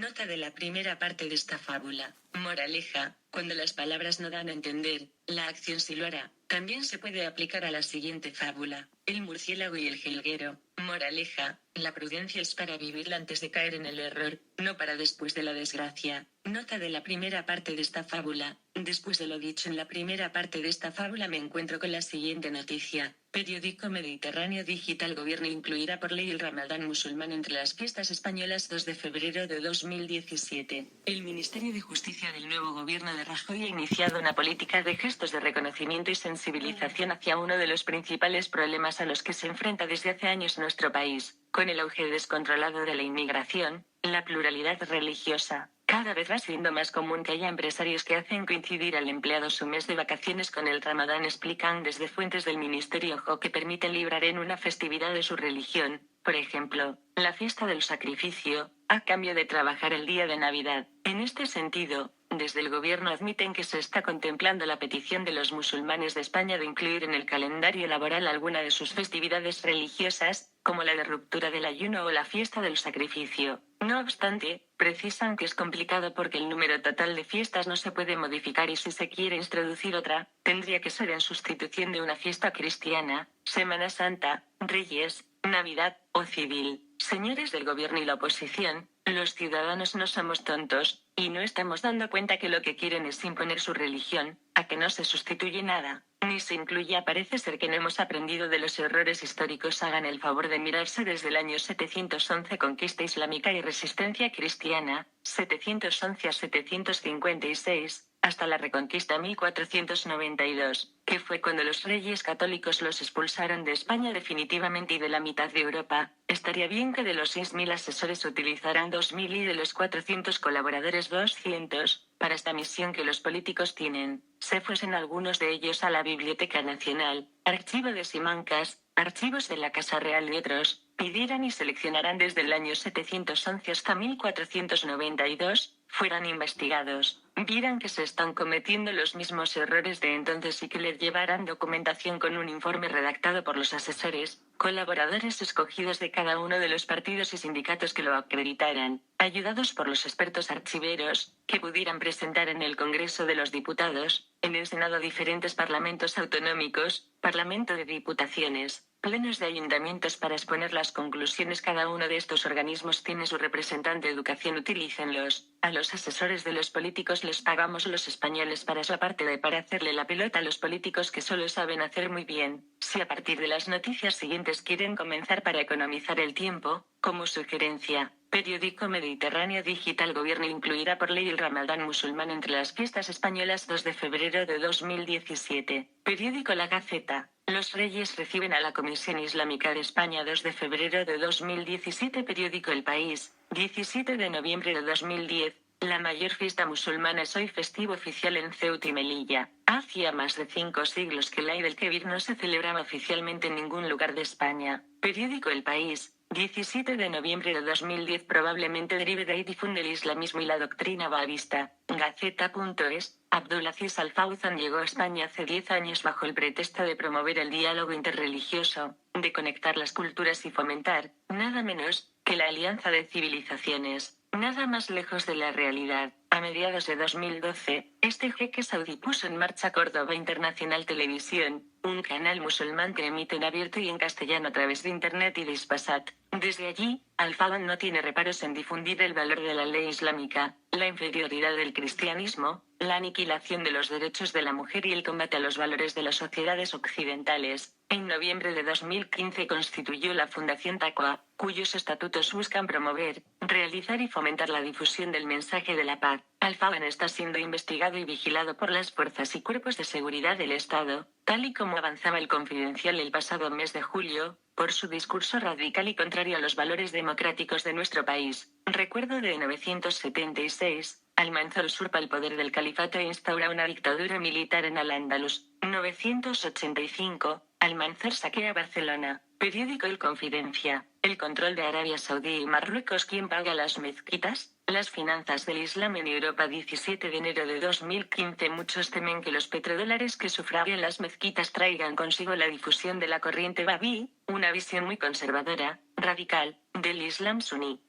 Nota de la primera parte de esta fábula. Moraleja: cuando las palabras no dan a entender, la acción sí lo hará. También se puede aplicar a la siguiente fábula: el murciélago y el jilguero. Moraleja: la prudencia es para vivirla antes de caer en el error, no para después de la desgracia. Nota de la primera parte de esta fábula. Después de lo dicho en la primera parte de esta fábula me encuentro con la siguiente noticia. Periódico Mediterráneo Digital. Gobierno incluirá por ley el Ramadán musulmán entre las fiestas españolas 2 de febrero de 2017. El Ministerio de Justicia del nuevo gobierno de Rajoy ha iniciado una política de gestos de reconocimiento y sensibilización hacia uno de los principales problemas a los que se enfrenta desde hace años nuestro país, con el auge descontrolado de la inmigración, la pluralidad religiosa. Cada vez va siendo más común que haya empresarios que hacen coincidir al empleado su mes de vacaciones con el Ramadán. Explican desde fuentes del Ministerio que permiten librar en una festividad de su religión, por ejemplo, la fiesta del sacrificio, a cambio de trabajar el día de Navidad. En este sentido, desde el gobierno admiten que se está contemplando la petición de los musulmanes de España de incluir en el calendario laboral alguna de sus festividades religiosas, como la de ruptura del ayuno o la fiesta del sacrificio. No obstante, precisan que es complicado porque el número total de fiestas no se puede modificar y si se quiere introducir otra, tendría que ser en sustitución de una fiesta cristiana, Semana Santa, Reyes, Navidad o civil. Señores del gobierno y la oposición, los ciudadanos no somos tontos, y no estamos dando cuenta que lo que quieren es imponer su religión, a que no se sustituye nada, ni se incluya. Parece ser que no hemos aprendido de los errores históricos. Hagan el favor de mirarse desde el año 711 conquista islámica y resistencia cristiana, 711 a 756, hasta la Reconquista 1492, que fue cuando los reyes católicos los expulsaron de España definitivamente y de la mitad de Europa. Estaría bien que de los 6.000 asesores utilizaran 2.000 y de los 400 colaboradores 200, para esta misión que los políticos tienen, se fuesen algunos de ellos a la Biblioteca Nacional, Archivo de Simancas, archivos de la Casa Real y otros, pidieran y seleccionaran desde el año 711 hasta 1492, fueran investigados, vieran que se están cometiendo los mismos errores de entonces y que les llevaran documentación con un informe redactado por los asesores, colaboradores escogidos de cada uno de los partidos y sindicatos que lo acreditaran, ayudados por los expertos archiveros, que pudieran presentar en el Congreso de los Diputados, en el Senado, diferentes parlamentos autonómicos, Parlamento de Diputaciones, plenos de ayuntamientos para exponer las conclusiones. Cada uno de estos organismos tiene su representante de educación. Utilícenlos. A los asesores de los políticos les pagamos los españoles para eso, aparte de para hacerle la pelota a los políticos que solo saben hacer muy bien. Si a partir de las noticias siguientes quieren comenzar para economizar el tiempo, como sugerencia, Periódico Mediterráneo Digital. Gobierno incluirá por ley el Ramadán musulmán entre las fiestas españolas 2 de febrero de 2017. Periódico La Gaceta. Los Reyes reciben a la Comisión Islámica de España 2 de febrero de 2017. Periódico El País. 17 de noviembre de 2010. La mayor fiesta musulmana es hoy festivo oficial en Ceuta y Melilla. Hacía más de 5 siglos que el Eid el-Kebir no se celebraba oficialmente en ningún lugar de España. Periódico El País. 17 de noviembre de 2010. Probablemente derive de ahí difunde el islamismo y la doctrina wahabista. Gaceta.es. Abdulaziz Al-Fawzan llegó a España hace 10 años bajo el pretexto de promover el diálogo interreligioso, de conectar las culturas y fomentar, nada menos, que la alianza de civilizaciones. Nada más lejos de la realidad. A mediados de 2012, este jeque saudí puso en marcha Córdoba Internacional Televisión, un canal musulmán que emite en abierto y en castellano a través de Internet y de Hispasat. Desde allí, Al-Fawzan no tiene reparos en difundir el valor de la ley islámica, la inferioridad del cristianismo, la aniquilación de los derechos de la mujer y el combate a los valores de las sociedades occidentales. En noviembre de 2015 constituyó la Fundación Taqwa, cuyos estatutos buscan promover, realizar y fomentar la difusión del mensaje de la paz. Al-Fawzan está siendo investigado y vigilado por las fuerzas y cuerpos de seguridad del Estado, tal y como avanzaba El Confidencial el pasado mes de julio, por su discurso radical y contrario a los valores democráticos de nuestro país. Recuerdo de 976, Almanzor usurpa el poder del califato e instaura una dictadura militar en Al-Ándalus. 985, Almanzor saquea Barcelona. Periódico El Confidencia. El control de Arabia Saudí y Marruecos. ¿Quién paga las mezquitas? Las finanzas del Islam en Europa. 17 de enero de 2015. Muchos temen que los petrodólares que sufraguen las mezquitas traigan consigo la difusión de la corriente Wahhabí, una visión muy conservadora, radical, del Islam suní.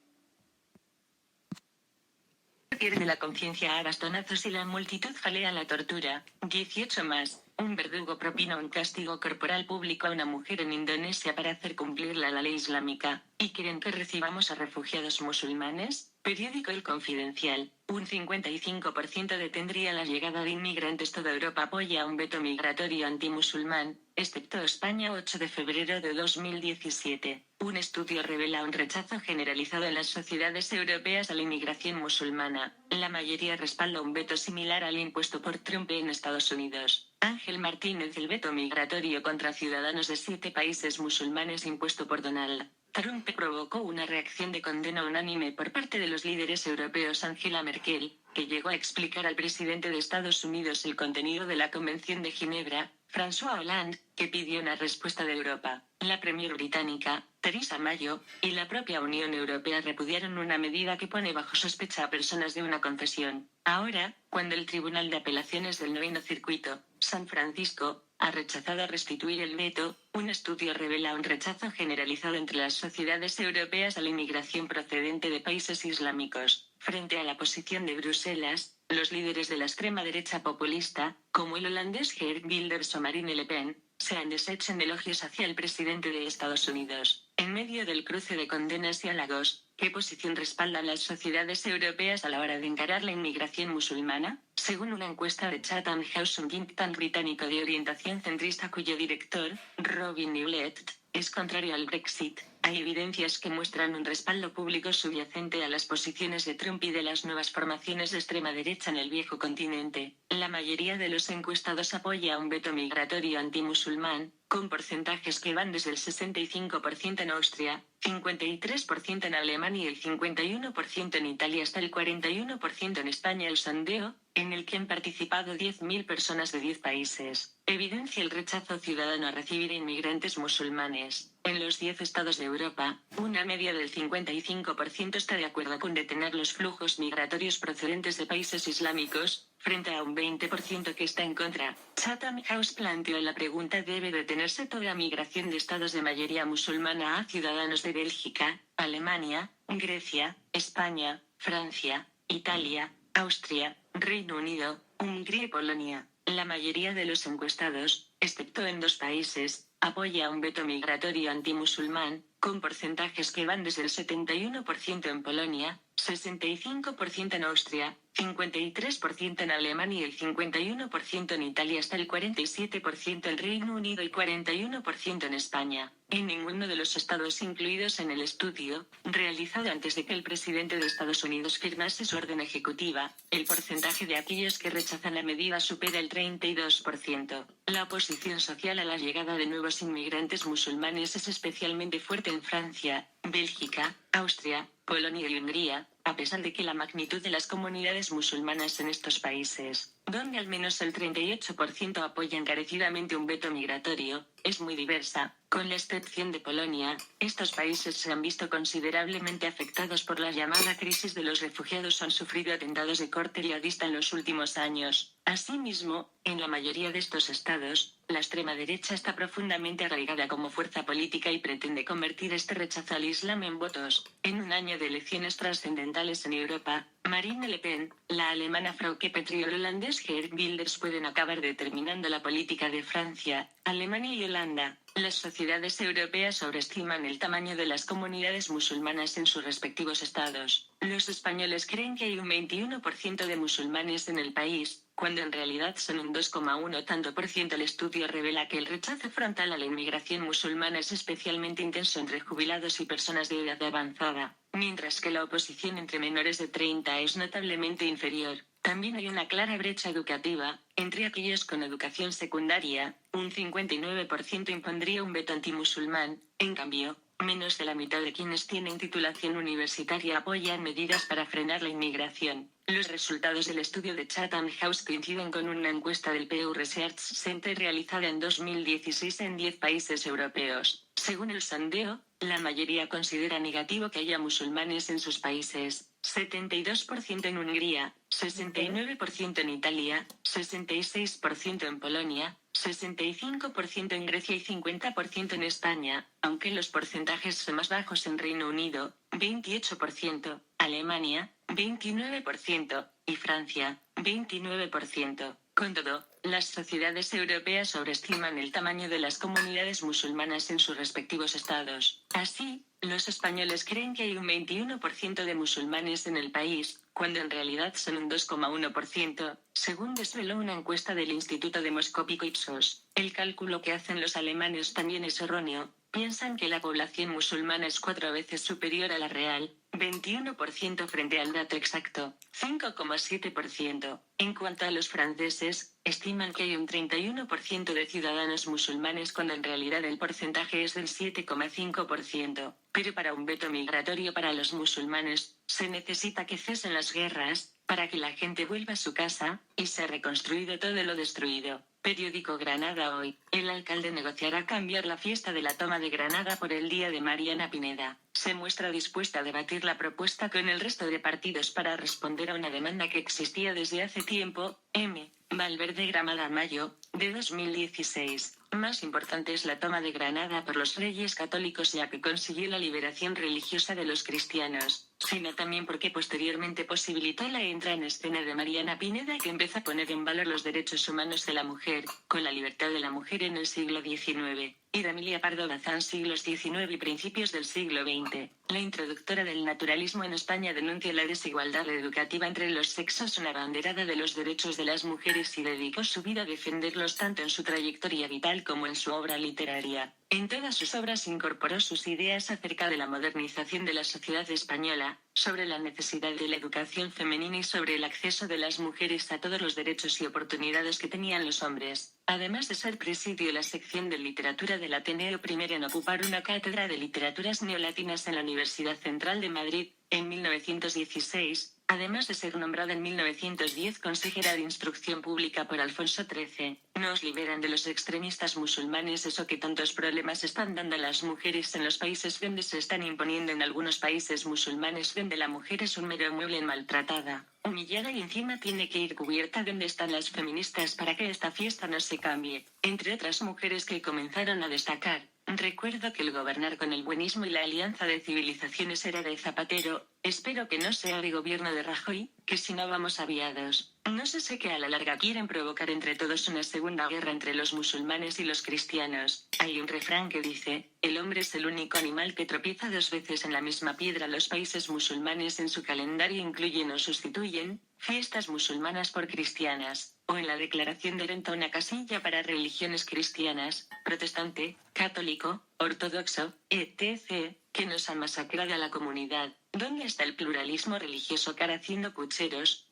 pierde la conciencia a bastonazos y la multitud jalea la tortura. 18 más. Un verdugo propina un castigo corporal público a una mujer en Indonesia para hacer cumplir la ley islámica. ¿Y quieren que recibamos a refugiados musulmanes? Periódico El Confidencial. Un 55% detendría la llegada de inmigrantes. Toda Europa apoya un veto migratorio antimusulmán, excepto España. 8 de febrero de 2017. Un estudio revela un rechazo generalizado en las sociedades europeas a la inmigración musulmana. La mayoría respalda un veto similar al impuesto por Trump en Estados Unidos. Ángel Martínez. El veto migratorio contra ciudadanos de 7 países musulmanes impuesto por Donald Trump provocó una reacción de condena unánime por parte de los líderes europeos. Angela Merkel, que llegó a explicar al presidente de Estados Unidos el contenido de la Convención de Ginebra, François Hollande, que pidió una respuesta de Europa, la premier británica, Theresa May, y la propia Unión Europea repudiaron una medida que pone bajo sospecha a personas de una confesión. Ahora, cuando el Tribunal de Apelaciones del Noveno Circuito, San Francisco, ha rechazado restituir el veto, un estudio revela un rechazo generalizado entre las sociedades europeas a la inmigración procedente de países islámicos. Frente a la posición de Bruselas, los líderes de la extrema derecha populista, como el holandés Geert Wilders o Marine Le Pen, se han deshecho en elogios hacia el presidente de Estados Unidos. En medio del cruce de condenas y halagos, ¿qué posición respaldan las sociedades europeas a la hora de encarar la inmigración musulmana? Según una encuesta de Chatham House, un think tank británico de orientación centrista cuyo director, Robin Hewlett, es contrario al Brexit, hay evidencias que muestran un respaldo público subyacente a las posiciones de Trump y de las nuevas formaciones de extrema derecha en el viejo continente. La mayoría de los encuestados apoya un veto migratorio antimusulmán, con porcentajes que van desde el 65% en Austria, 53% en Alemania y el 51% en Italia hasta el 41% en España. El sondeo, en el que han participado 10.000 personas de 10 países, evidencia el rechazo ciudadano a recibir inmigrantes musulmanes. En los 10 estados de Europa, una media del 55% está de acuerdo con detener los flujos migratorios procedentes de países islámicos, frente a un 20% que está en contra. Chatham House planteó la pregunta: ¿debe detenerse toda migración de estados de mayoría musulmana a ciudadanos de Bélgica, Alemania, Grecia, España, Francia, Italia, Austria, Reino Unido, Hungría y Polonia? La mayoría de los encuestados, excepto en 2 países, apoya un veto migratorio antimusulmán, con porcentajes que van desde el 71% en Polonia, 65% en Austria, 53% en Alemania y el 51% en Italia hasta el 47% en Reino Unido y 41% en España. En ninguno de los estados incluidos en el estudio, realizado antes de que el presidente de Estados Unidos firmase su orden ejecutiva, el porcentaje de aquellos que rechazan la medida supera el 32%. La oposición social a la llegada de nuevos inmigrantes musulmanes es especialmente fuerte en Francia, Bélgica, Austria, Polonia y Hungría, a pesar de que la magnitud de las comunidades musulmanas en estos países, donde al menos el 38% apoya encarecidamente un veto migratorio, es muy diversa. Con la excepción de Polonia, estos países se han visto considerablemente afectados por la llamada crisis de los refugiados o han sufrido atentados de corte yihadista en los últimos años. Asimismo, en la mayoría de estos estados, la extrema derecha está profundamente arraigada como fuerza política y pretende convertir este rechazo al Islam en votos. En un año de elecciones trascendentales en Europa, Marine Le Pen, la alemana Frauke Petry y el holandés Geert Wilders pueden acabar determinando la política de Francia, Alemania y Holanda. Las sociedades europeas sobreestiman el tamaño de las comunidades musulmanas en sus respectivos estados. Los españoles creen que hay un 21% de musulmanes en el país, cuando en realidad son un 2,1 tanto por ciento. El estudio revela que el rechazo frontal a la inmigración musulmana es especialmente intenso entre jubilados y personas de edad avanzada, mientras que la oposición entre menores de 30 es notablemente inferior. También hay una clara brecha educativa. Entre aquellos con educación secundaria, un 59% impondría un veto antimusulmán. En cambio, menos de la mitad de quienes tienen titulación universitaria apoyan medidas para frenar la inmigración. Los resultados del estudio de Chatham House coinciden con una encuesta del Pew Research Center realizada en 2016 en 10 países europeos. Según el sondeo, la mayoría considera negativo que haya musulmanes en sus países. 72% en Hungría, 69% en Italia, 66% en Polonia, 65% en Grecia y 50% en España, aunque los porcentajes son más bajos en Reino Unido, 28%, Alemania, 29%, y Francia, 29%. Con todo, las sociedades europeas sobreestiman el tamaño de las comunidades musulmanas en sus respectivos estados. Así, los españoles creen que hay un 21% de musulmanes en el país, cuando en realidad son un 2,1%, según desveló una encuesta del Instituto Demoscópico Ipsos. El cálculo que hacen los alemanes también es erróneo. Piensan que la población musulmana es 4 veces superior a la real, 21% frente al dato exacto, 5,7%. En cuanto a los franceses, estiman que hay un 31% de ciudadanos musulmanes cuando en realidad el porcentaje es del 7,5%. Pero para un veto migratorio para los musulmanes, se necesita que cesen las guerras, para que la gente vuelva a su casa, y se ha reconstruido todo lo destruido. Periódico Granada Hoy. El alcalde negociará cambiar la fiesta de la toma de Granada por el día de Mariana Pineda. Se muestra dispuesta a debatir la propuesta con el resto de partidos para responder a una demanda que existía desde hace tiempo. M. Valverde Gramada Mayo, de 2016. Más importante es la toma de Granada por los reyes católicos ya que consiguió la liberación religiosa de los cristianos, sino también porque posteriormente posibilitó la entrada en escena de Mariana Pineda que empezó a poner en valor los derechos humanos de la mujer, con la libertad de la mujer en el siglo XIX, y de Emilia Pardo Bazán siglos XIX y principios del siglo XX. La introductora del naturalismo en España denuncia la desigualdad educativa entre los sexos, una abanderada de los derechos de las mujeres y dedicó su vida a defenderlos tanto en su trayectoria vital como en su obra literaria. En todas sus obras incorporó sus ideas acerca de la modernización de la sociedad española, sobre la necesidad de la educación femenina y sobre el acceso de las mujeres a todos los derechos y oportunidades que tenían los hombres. Además de ser presidió la sección de literatura del Ateneo, primero en ocupar una cátedra de literaturas neolatinas en la Universidad Central de Madrid, en 1916, además de ser nombrada en 1910 consejera de Instrucción Pública por Alfonso XIII. Nos liberan de los extremistas musulmanes, eso que tantos problemas están dando a las mujeres en los países donde se están imponiendo en algunos países musulmanes donde la mujer es un mero mueble maltratada, humillada y encima tiene que ir cubierta. ¿Dónde están las feministas para que esta fiesta no se cambie? Entre otras mujeres que comenzaron a destacar, recuerdo que el gobernar con el buenismo y la alianza de civilizaciones era de Zapatero. Espero que no sea de gobierno de Rajoy, que si no vamos aviados. No sé que a la larga quieren provocar entre todos una segunda guerra entre los musulmanes y los cristianos. Hay un refrán que dice, el hombre es el único animal que tropieza 2 veces en la misma piedra. Los países musulmanes en su calendario incluyen o sustituyen fiestas musulmanas por cristianas, o en la declaración de renta una casilla para religiones cristianas, protestante, católico, ortodoxo, etc., que nos han masacrado a la comunidad. ¿Dónde está el pluralismo religioso? Cara haciendo pucheros,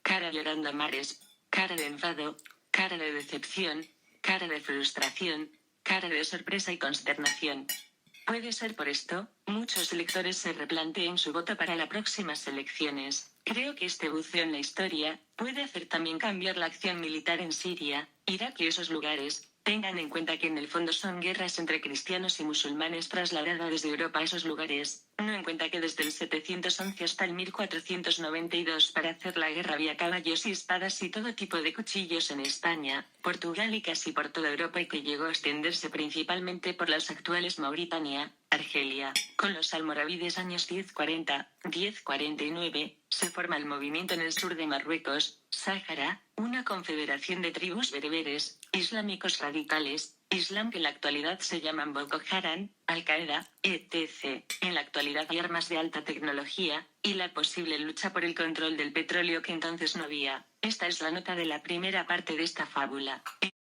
cara llorando a mares, cara de enfado, cara de decepción, cara de frustración, cara de sorpresa y consternación. Puede ser por esto, muchos electores se replanteen su voto para las próximas elecciones. Creo que este buceo en la historia puede hacer también cambiar la acción militar en Siria, Irak y esos lugares. Tengan en cuenta que en el fondo son guerras entre cristianos y musulmanes trasladadas desde Europa a esos lugares. No en cuenta que desde el 711 hasta el 1492 para hacer la guerra había caballos y espadas y todo tipo de cuchillos en España, Portugal y casi por toda Europa, y que llegó a extenderse principalmente por las actuales Mauritania, Argelia. Con los almorávides años 1049, se forma el movimiento en el sur de Marruecos, Sáhara, una confederación de tribus bereberes, islámicos radicales, Islam que en la actualidad se llaman Boko Haram, Al-Qaeda, etc. En la actualidad hay armas de alta tecnología, y la posible lucha por el control del petróleo que entonces no había. Esta es la nota de la primera parte de esta fábula.